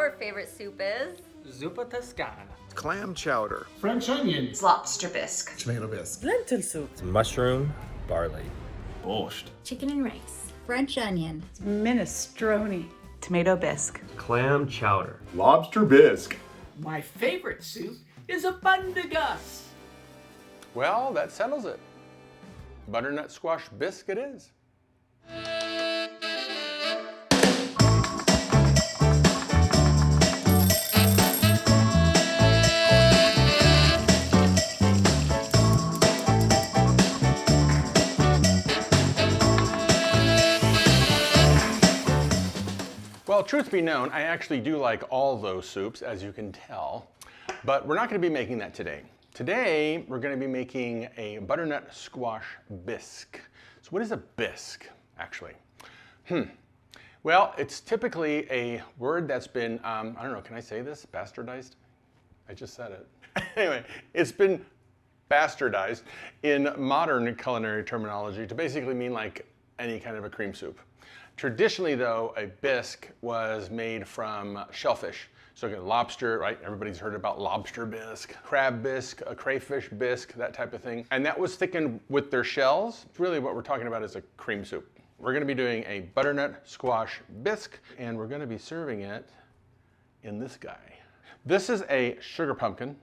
Our favorite soup is Zuppa Toscana. Clam chowder. French onions. Lobster bisque. Tomato bisque. Lentil soup. Mushroom, barley. Borscht. Chicken and rice. French onion. Minestrone. Tomato bisque. Clam chowder. Lobster bisque. My favorite soup is a bundagus. Well, that settles it. Butternut squash bisque it is. Well, truth be known, I actually do like all those soups, as you can tell, but we're not going to be making that today. Today, we're going to be making a butternut squash bisque. So what is a bisque, actually? Well, it's typically a word that's been, I don't know, can I say this? Bastardized? I just said it. Anyway, it's been bastardized in modern culinary terminology to basically mean like any kind of a cream soup. Traditionally, though, a bisque was made from shellfish. So again, lobster, right? Everybody's heard about lobster bisque, crab bisque, a crayfish bisque, that type of thing. And that was thickened with their shells. Really what we're talking about is a cream soup. We're gonna be doing a butternut squash bisque, and we're gonna be serving it in this guy. This is a sugar pumpkin.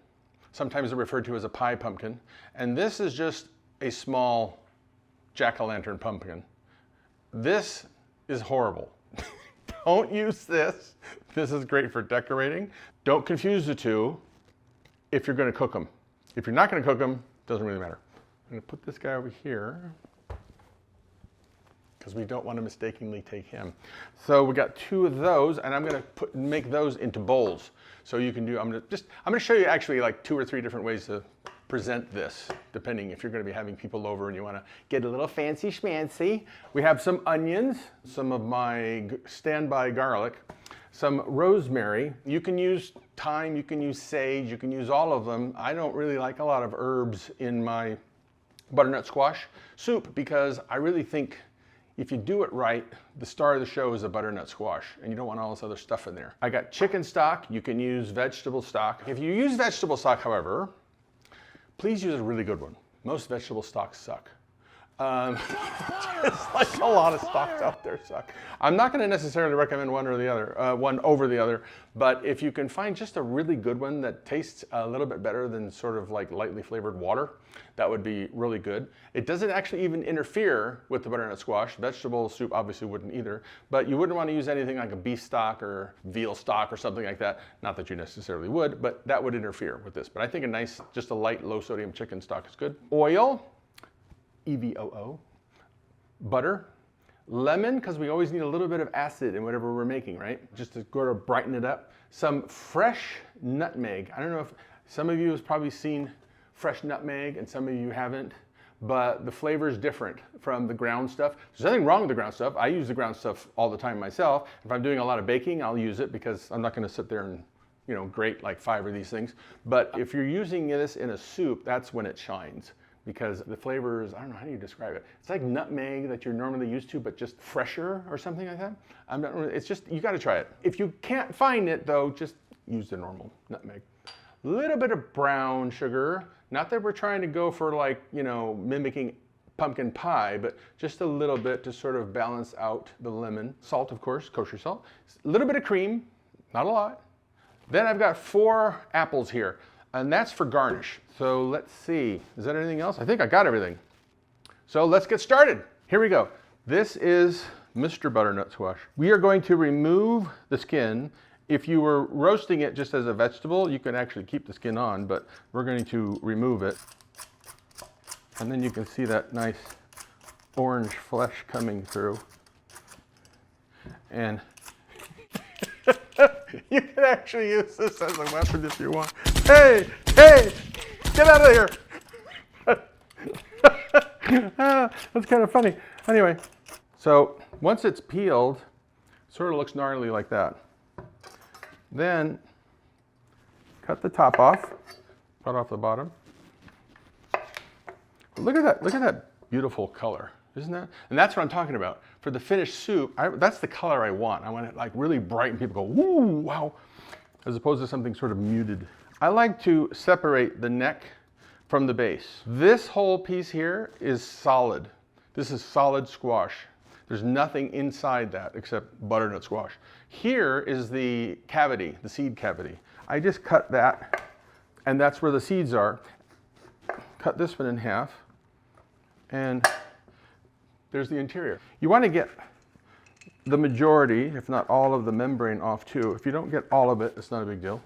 Sometimes they're referred to as a pie pumpkin. And this is just a small jack-o'-lantern pumpkin. This is horrible. Don't use this. This is great for decorating. Don't confuse the two if you're gonna cook them. If you're not gonna cook them, doesn't really matter. I'm gonna put this guy over here because we don't want to mistakenly take him. So we got two of those, and I'm gonna make those into bowls. So you can do, I'm gonna show you actually like 2 or 3 different ways to present this, depending if you're going to be having people over and you want to get a little fancy schmancy. We have some onions, some of my standby garlic, some rosemary. You can use thyme, you can use sage, you can use all of them. I don't really like a lot of herbs in my butternut squash soup because I really think if you do it right, the star of the show is a butternut squash, and you don't want all this other stuff in there. I got chicken stock. You can use vegetable stock. If you use vegetable stock, however, please use a really good one. Most vegetable stocks suck. Just like a lot of stocks out there suck. I'm not going to necessarily recommend one or the other, one over the other, but if you can find just a really good one that tastes a little bit better than sort of like lightly flavored water, that would be really good. It doesn't actually even interfere with the butternut squash. Vegetable soup obviously wouldn't either, but you wouldn't want to use anything like a beef stock or veal stock or something like that. Not that you necessarily would, but that would interfere with this. But I think a nice, just a light, low sodium chicken stock is good. Oil. EVOO, butter, lemon, because we always need a little bit of acid in whatever we're making, right? Just to sort of brighten it up. Some fresh nutmeg. I don't know if some of you have probably seen fresh nutmeg and some of you haven't, but the flavor is different from the ground stuff. There's nothing wrong with the ground stuff. I use the ground stuff all the time myself. If I'm doing a lot of baking, I'll use it because I'm not going to sit there and grate like 5 of these things. But if you're using this in a soup, that's when it shines. Because the flavors, I don't know, how do you describe it? It's like nutmeg that you're normally used to, but just fresher or something like that. It's just, you gotta try it. If you can't find it though, just use the normal nutmeg. A little bit of brown sugar. Not that we're trying to go for like, mimicking pumpkin pie, but just a little bit to sort of balance out the lemon. Salt, of course, kosher salt. A little bit of cream, not a lot. Then I've got 4 apples here. And that's for garnish. So let's see, is that anything else? I think I got everything. So let's get started. Here we go. This is Mr. Butternut Squash. We are going to remove the skin. If you were roasting it just as a vegetable, you can actually keep the skin on, but we're going to remove it. And then you can see that nice orange flesh coming through. And you can actually use this as a weapon if you want. Hey, get out of here. That's kind of funny. Anyway, so once it's peeled, it sort of looks gnarly like that. Then cut the top off, cut off the bottom. Look at that beautiful color. Isn't that? And that's what I'm talking about. For the finished soup, that's the color I want. I want it like really bright and people go, woo, wow, as opposed to something sort of muted. I like to separate the neck from the base. This whole piece here is solid. This is solid squash. There's nothing inside that except butternut squash. Here is the cavity, the seed cavity. I just cut that, and that's where the seeds are. Cut this one in half, and there's the interior. You want to get the majority, if not all of the membrane off too. If you don't get all of it, it's not a big deal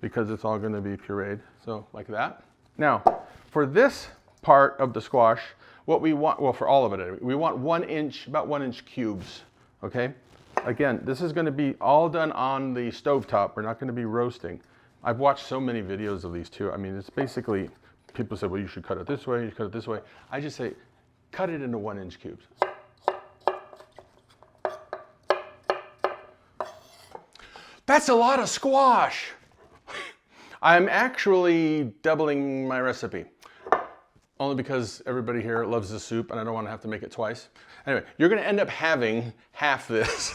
because it's all going to be pureed. So like that. Now, for this part of the squash, what we want, well, for all of it, we want 1 inch, about 1 inch cubes, okay? Again, this is going to be all done on the stovetop. We're not going to be roasting. I've watched so many videos of these too. I mean, it's basically, people say, well, you should cut it this way, you should cut it this way. I just say, cut it into 1 inch cubes. That's a lot of squash. I'm actually doubling my recipe. Only because everybody here loves this soup and I don't want to have to make it twice. Anyway, you're going to end up having half this,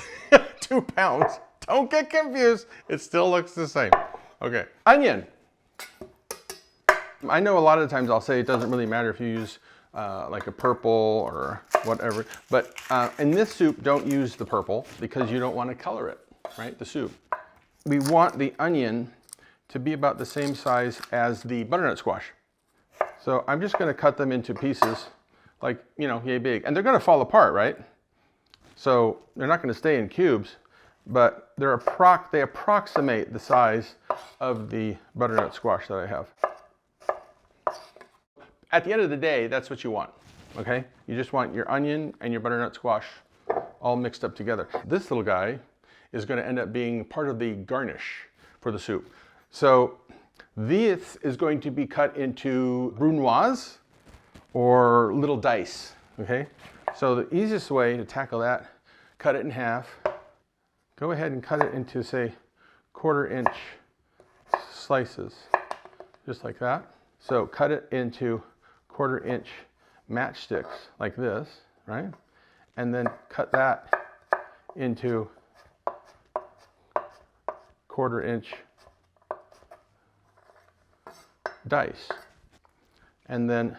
2 pounds. Don't get confused. It still looks the same. Okay, onion. I know a lot of times I'll say it doesn't really matter if you use like a purple or whatever, but in this soup, don't use the purple because you don't want to color it, right? The soup. We want the onion to be about the same size as the butternut squash. So I'm just going to cut them into pieces like, you know, yay big. And they're going to fall apart, right? So they're not going to stay in cubes, but they approximate the size of the butternut squash that I have. At the end of the day, that's what you want, okay? You just want your onion and your butternut squash all mixed up together. This little guy is going to end up being part of the garnish for the soup. So this is going to be cut into brunoise or little dice, okay? So the easiest way to tackle that, cut it in half. Go ahead and cut it into, say, 1/4 inch slices, just like that. So cut it into 1/4 inch matchsticks like this, right? And then cut that into 1/4 inch dice. And then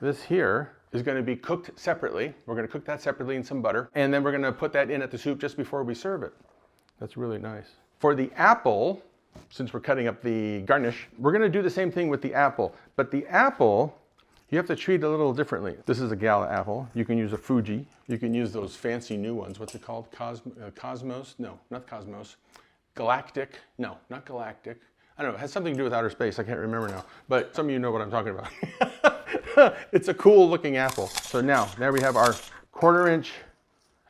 this here is going to be cooked separately. We're going to cook that separately in some butter. And then we're going to put that in at the soup just before we serve it. That's really nice. For the apple, since we're cutting up the garnish, we're going to do the same thing with the apple. But the apple, you have to treat a little differently. This is a gala apple. You can use a Fuji. You can use those fancy new ones. What's it called? Cosmos? No, not Cosmos. Galactic? No, not Galactic. I don't know, it has something to do with outer space. I can't remember now, but some of you know what I'm talking about. It's a cool looking apple. So now we have our 1/4 inch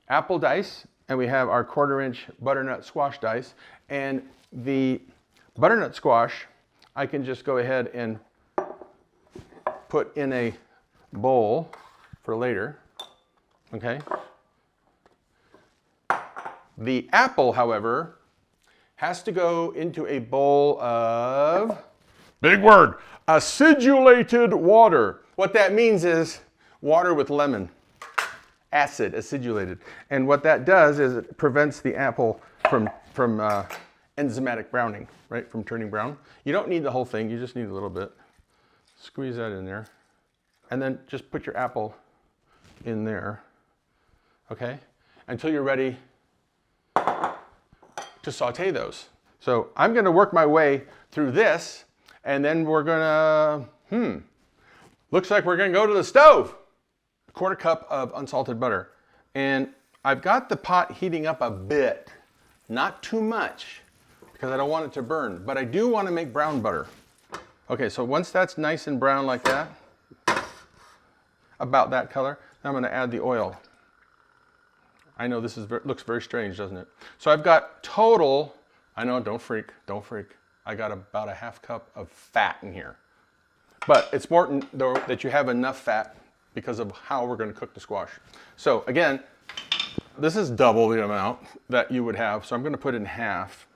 apple dice, and we have our 1/4 inch butternut squash dice. And the butternut squash, I can just go ahead and put in a bowl for later, okay? The apple, however, has to go into a bowl of, big word, acidulated water. What that means is water with lemon, acid, acidulated. And what that does is it prevents the apple from enzymatic browning, right, from turning brown. You don't need the whole thing, you just need a little bit. Squeeze that in there. And then just put your apple in there, okay, until you're ready to saute those. So I'm going to work my way through this, and then we're going to, looks like we're going to go to the stove. 1/4 cup of unsalted butter. And I've got the pot heating up a bit, not too much, because I don't want it to burn, but I do want to make brown butter. Okay, so once that's nice and brown like that, about that color, I'm going to add the oil. I know this looks very strange, doesn't it? So I've got total, I know, don't freak. I got about a 1/2 cup of fat in here. But it's important though that you have enough fat because of how we're going to cook the squash. So again, this is double the amount that you would have, so I'm going to put it in half.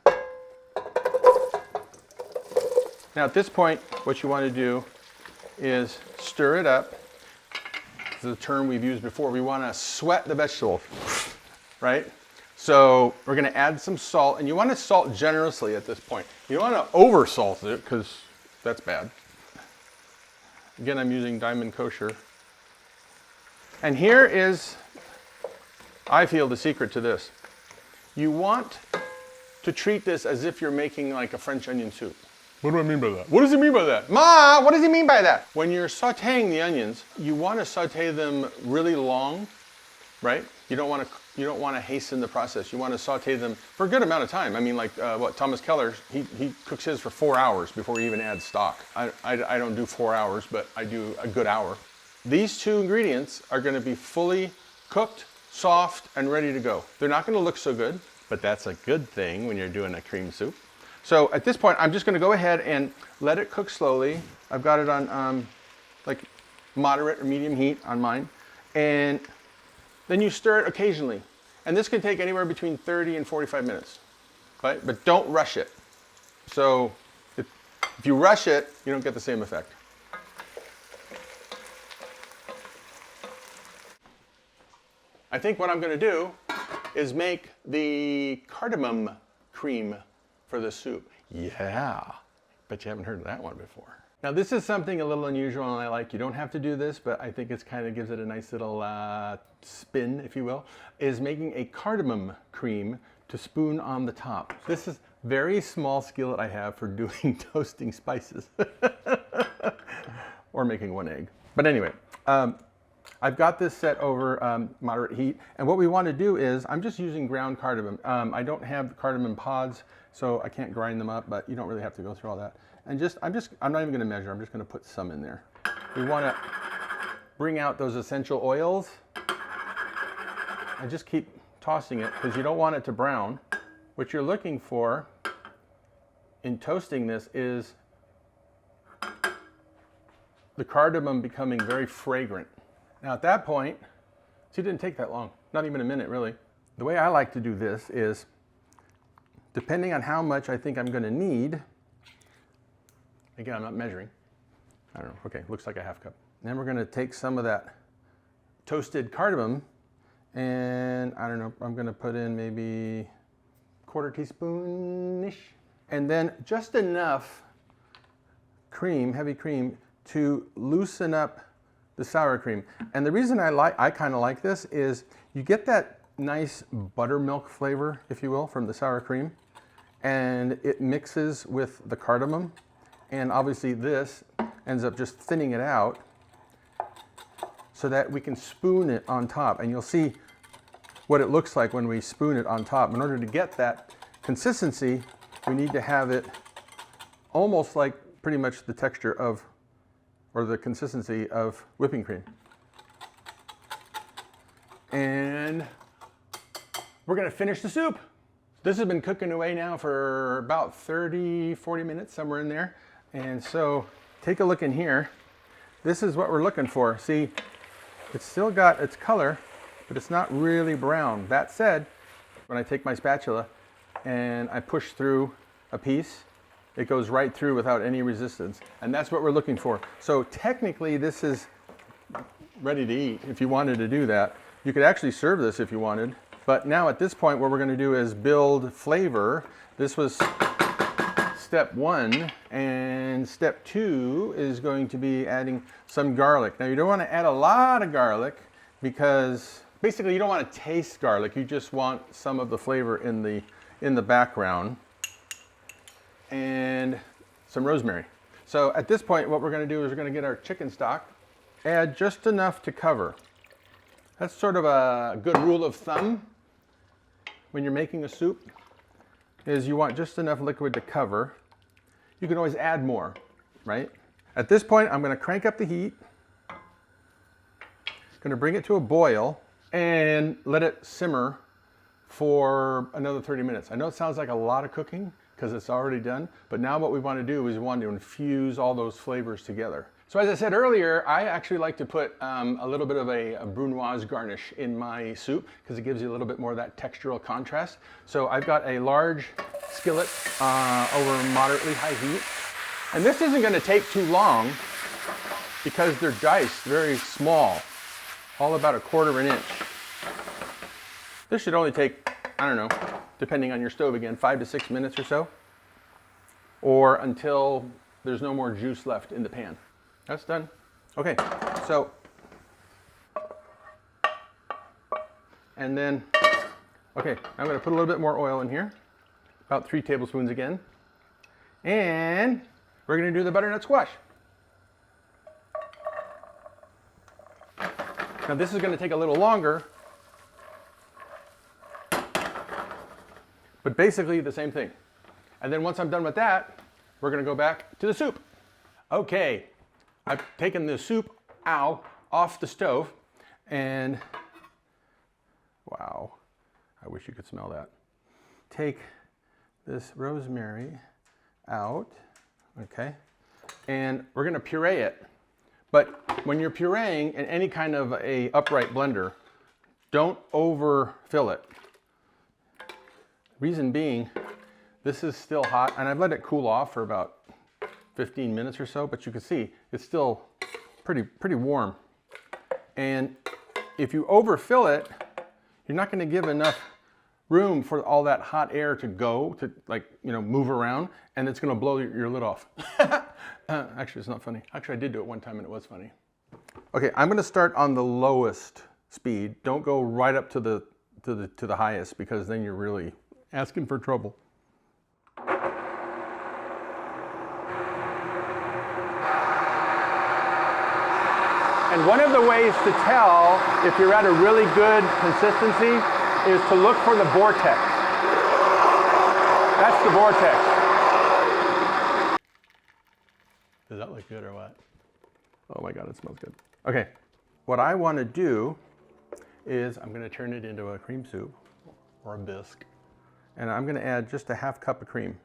Now at this point, what you want to do is stir it up is a term we've used before. We want to sweat the vegetables, right? So we're going to add some salt, and you want to salt generously at this point. You don't want to over salt it because that's bad. Again, I'm using Diamond Kosher. And here is, I feel, the secret to this. You want to treat this as if you're making like a French onion soup. What do I mean by that? What does he mean by that? Ma, what does he mean by that? When you're sauteing the onions, you want to saute them really long, right? You don't want to hasten the process. You want to saute them for a good amount of time. I mean, like Thomas Keller, he cooks his for 4 hours before he even adds stock. I don't do 4 hours, but I do a good hour. These two ingredients are going to be fully cooked, soft, and ready to go. They're not going to look so good, but that's a good thing when you're doing a cream soup. So at this point, I'm just going to go ahead and let it cook slowly. I've got it on like moderate or medium heat on mine. And then you stir it occasionally. And this can take anywhere between 30 and 45 minutes, right? But don't rush it. So if you rush it, you don't get the same effect. I think what I'm going to do is make the cardamom cream for the soup. Yeah, bet you haven't heard of that one before. Now this is something a little unusual and I like. You don't have to do this, but I think it's kind of gives it a nice little spin, if you will, is making a cardamom cream to spoon on the top. This is a very small skillet I have for doing toasting spices or making one egg. But anyway, I've got this set over moderate heat, and what we want to do is, I'm just using ground cardamom. I don't have cardamom pods, so I can't grind them up, but you don't really have to go through all that. And I'm not even going to measure, I'm just going to put some in there. We want to bring out those essential oils, and just keep tossing it, because you don't want it to brown. What you're looking for in toasting this is the cardamom becoming very fragrant. Now at that point, see, it didn't take that long, not even a minute really. The way I like to do this is, depending on how much I think I'm going to need, again, I'm not measuring, I don't know, okay, looks like a half cup. And then we're going to take some of that toasted cardamom, and I don't know, I'm going to put in maybe 1/4 teaspoon-ish, and then just enough cream, heavy cream, to loosen up the sour cream. And the reason I kind of like this is you get that nice buttermilk flavor, if you will, from the sour cream, and it mixes with the cardamom, and obviously this ends up just thinning it out so that we can spoon it on top, and you'll see what it looks like when we spoon it on top. In order to get that consistency, we need to have it almost like pretty much the texture of, or the consistency of, whipping cream. And we're gonna finish the soup. This has been cooking away now for about 30, 40 minutes, somewhere in there. And so take a look in here. This is what we're looking for. See, it's still got its color, but it's not really brown. That said, when I take my spatula and I push through a piece, it goes right through without any resistance. And that's what we're looking for. So technically this is ready to eat if you wanted to do that. You could actually serve this if you wanted. But now at this point, what we're gonna do is build flavor. This was step 1, and step 2 is going to be adding some garlic. Now you don't wanna add a lot of garlic because basically you don't wanna taste garlic. You just want some of the flavor in the background. And some rosemary. So at this point, what we're going to do is we're going to get our chicken stock, add just enough to cover. That's sort of a good rule of thumb when you're making a soup, is you want just enough liquid to cover. You can always add more, right? At this point, I'm going to crank up the heat, going to bring it to a boil, and let it simmer for another 30 minutes. I know it sounds like a lot of cooking, because it's already done. But now what we want to do is we want to infuse all those flavors together. So as I said earlier, I actually like to put a little bit of a brunoise garnish in my soup because it gives you a little bit more of that textural contrast. So I've got a large skillet over moderately high heat. And this isn't going to take too long because they're diced very small. all about 1/4 inch. This should only take, I don't know, depending on your stove again, 5 to 6 minutes or so, or until there's no more juice left in the pan. That's done. Okay, so, and then, okay, I'm gonna put a little bit more oil in here, about 3 tablespoons again, and we're gonna do the butternut squash. Now this is gonna take a little longer, but basically the same thing. And then once I'm done with that, we're gonna go back to the soup. Okay, I've taken the soup, off the stove, and wow, I wish you could smell that. Take this rosemary out, okay, and we're gonna puree it. But when you're pureeing in any kind of a upright blender, don't overfill it. Reason being, this is still hot, and I've let it cool off for about 15 minutes or so, but you can see it's still pretty warm. And if you overfill it, you're not gonna give enough room for all that hot air to go, to move around, and it's gonna blow your lid off. Actually, it's not funny. Actually, I did do it one time and it was funny. Okay, I'm gonna start on the lowest speed. Don't go right up to the highest, because then you're really asking for trouble. And one of the ways to tell if you're at a really good consistency is to look for the vortex. That's the vortex. Does that look good or what? Oh my God, it smells good. Okay, what I want to do is I'm going to turn it into a cream soup or a bisque. And I'm going to add just a 1/2 cup of cream.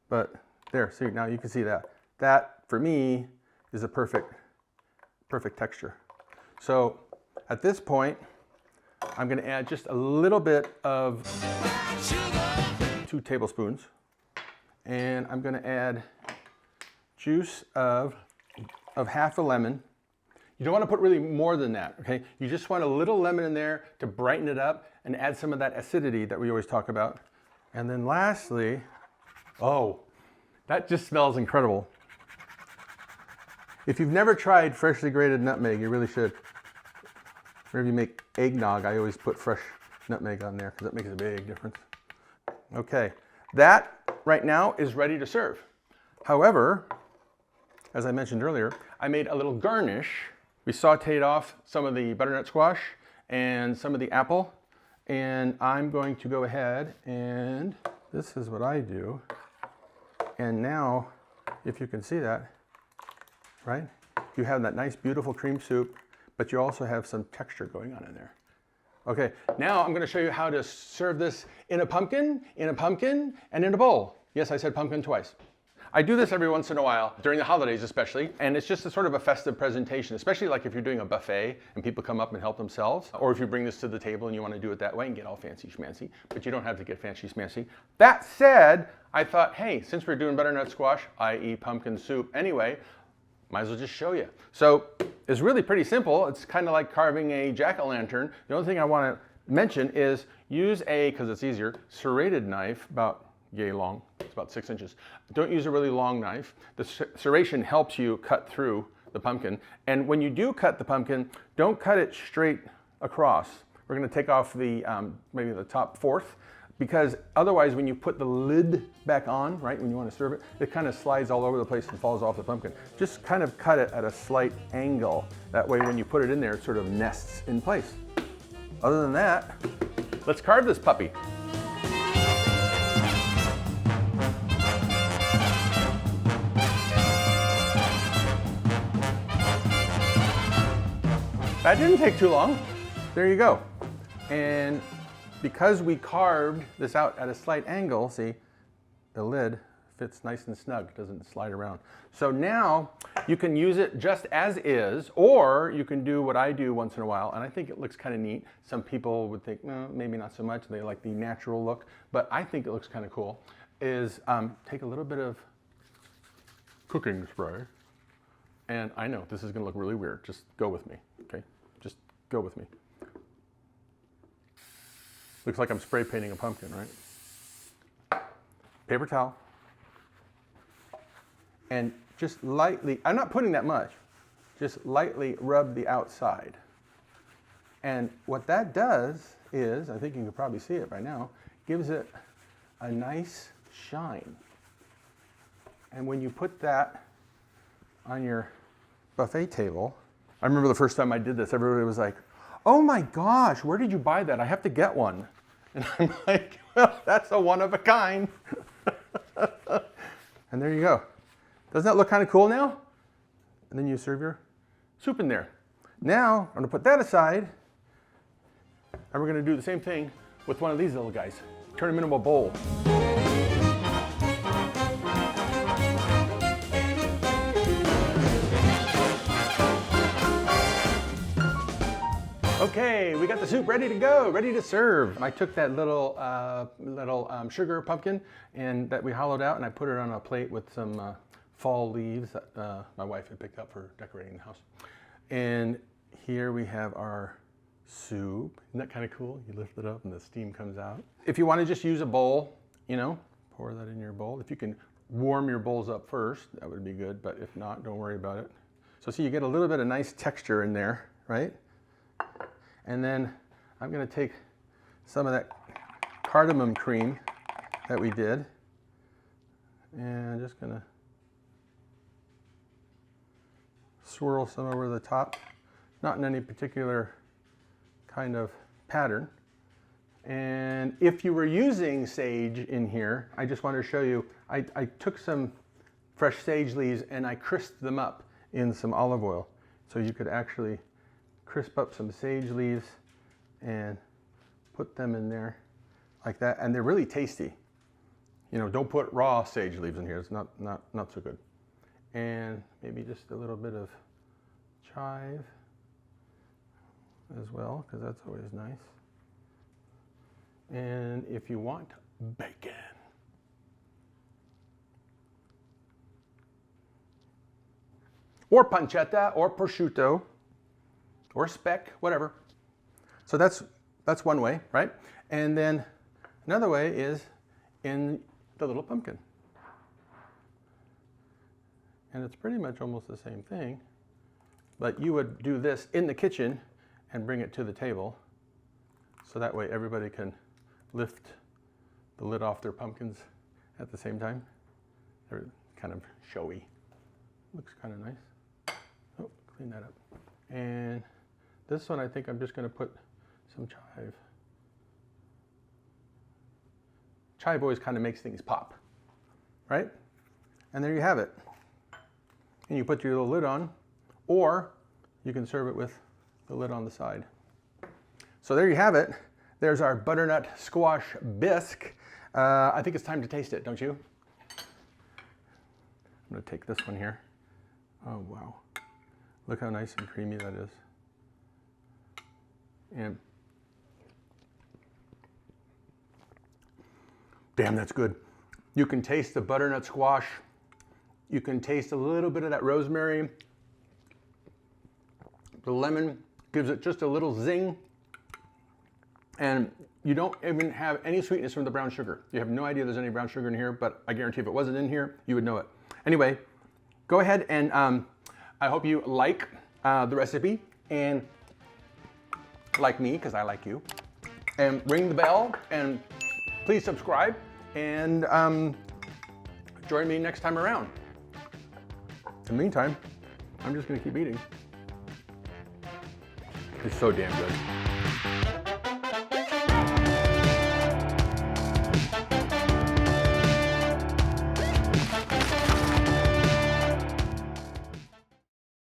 But there, see, now you can see that. That, for me, is a perfect texture. So at this point, I'm going to add just a little bit of 2 tablespoons. And I'm going to add juice of 1/2 a lemon. You don't want to put really more than that, okay? You just want a little lemon in there to brighten it up and add some of that acidity that we always talk about. And then lastly, oh, that just smells incredible. If you've never tried freshly grated nutmeg, you really should. Whenever you make eggnog, I always put fresh nutmeg on there because it makes a big difference. Okay, that right now is ready to serve. However, as I mentioned earlier, I made a little garnish. We sauteed off some of the butternut squash and some of the apple, and I'm going to go ahead and this is what I do. And now, if you can see that, right? You have that nice, beautiful cream soup, but you also have some texture going on in there. Okay, now I'm gonna show you how to serve this in a pumpkin, and in a bowl. Yes, I said pumpkin twice. I do this every once in a while, during the holidays especially, and it's just a sort of a festive presentation, especially like if you're doing a buffet and people come up and help themselves, or if you bring this to the table and you want to do it that way and get all fancy schmancy, but you don't have to get fancy schmancy. That said, I thought, hey, since we're doing butternut squash, i.e. pumpkin soup anyway, might as well just show you. So it's really pretty simple. It's kind of like carving a jack-o'-lantern. The only thing I want to mention is use a, because it's easier, serrated knife, about yay long. It's about 6 inches. Don't use a really long knife. The serration helps you cut through the pumpkin. And when you do cut the pumpkin, don't cut it straight across. We're going to take off the maybe the top fourth, because otherwise when you put the lid back on, right, when you want to serve it, it kind of slides all over the place and falls off the pumpkin. Just kind of cut it at a slight angle. That way when you put it in there, it sort of nests in place. Other than that, let's carve this puppy. That didn't take too long. There you go. And because we carved this out at a slight angle, see, the lid fits nice and snug, doesn't slide around. So now you can use it just as is, or you can do what I do once in a while, and I think it looks kind of neat. Some people would think, no, maybe not so much. They like the natural look, but I think it looks kind of cool, is take a little bit of cooking spray. And I know this is gonna look really weird. Just go with me, okay? Just Go with me. Looks like I'm spray painting a pumpkin, right? Paper towel. And just lightly, I'm not putting that much, just lightly rub the outside. And what that does is, I think you can probably see it by now, gives it a nice shine. And when you put that on your buffet table, I remember the first time I did this, everybody was like, oh my gosh, where did you buy that? I have to get one. And I'm like, well, that's a one of a kind. And there you go. Doesn't that look kind of cool now? And then you serve your soup in there. Now, I'm gonna put that aside, and we're gonna do the same thing with one of these little guys. Turn them into a bowl. Okay, we got the soup ready to go, ready to serve. I took that little sugar pumpkin and that we hollowed out, and I put it on a plate with some fall leaves that my wife had picked up for decorating the house. And here we have our soup. Isn't that kind of cool? You lift it up and the steam comes out. If you want to just use a bowl, you know, pour that in your bowl. If you can warm your bowls up first, that would be good, but if not, don't worry about it. So see, you get a little bit of nice texture in there, right? And then I'm going to take some of that cardamom cream that we did, and just going to swirl some over the top, not in any particular kind of pattern. And if you were using sage in here, I just wanted to show you, I took some fresh sage leaves and I crisped them up in some olive oil. So you could actually crisp up some sage leaves and put them in there like that. And they're really tasty. You know, don't put raw sage leaves in here. It's not so good. And maybe just a little bit of chive as well, because that's always nice. And if you want, bacon. Or pancetta, or prosciutto, or speck, whatever. So that's one way, right? And then another way is in the little pumpkin. And it's pretty much almost the same thing, but you would do this in the kitchen and bring it to the table. So that way everybody can lift the lid off their pumpkins at the same time. They're kind of showy. Looks kind of nice. Oh, clean that up. And this one, I think I'm just going to put some chive. Chive always kind of makes things pop, right? And there you have it. And you put your little lid on, or you can serve it with the lid on the side. So there you have it. There's our Butternut Squash Bisque. I think it's time to taste it, don't you? I'm going to take this one here. Oh, wow. Look how nice and creamy that is. And damn, that's good. You can taste the butternut squash. You can taste a little bit of that rosemary. The lemon gives it just a little zing. And you don't even have any sweetness from the brown sugar. You have no idea there's any brown sugar in here, but I guarantee if it wasn't in here, you would know it. Anyway, go ahead and I hope you like the recipe and like me, because I like you. And ring the bell and please subscribe and join me next time around. In the meantime, I'm just going to keep eating. It's so damn good.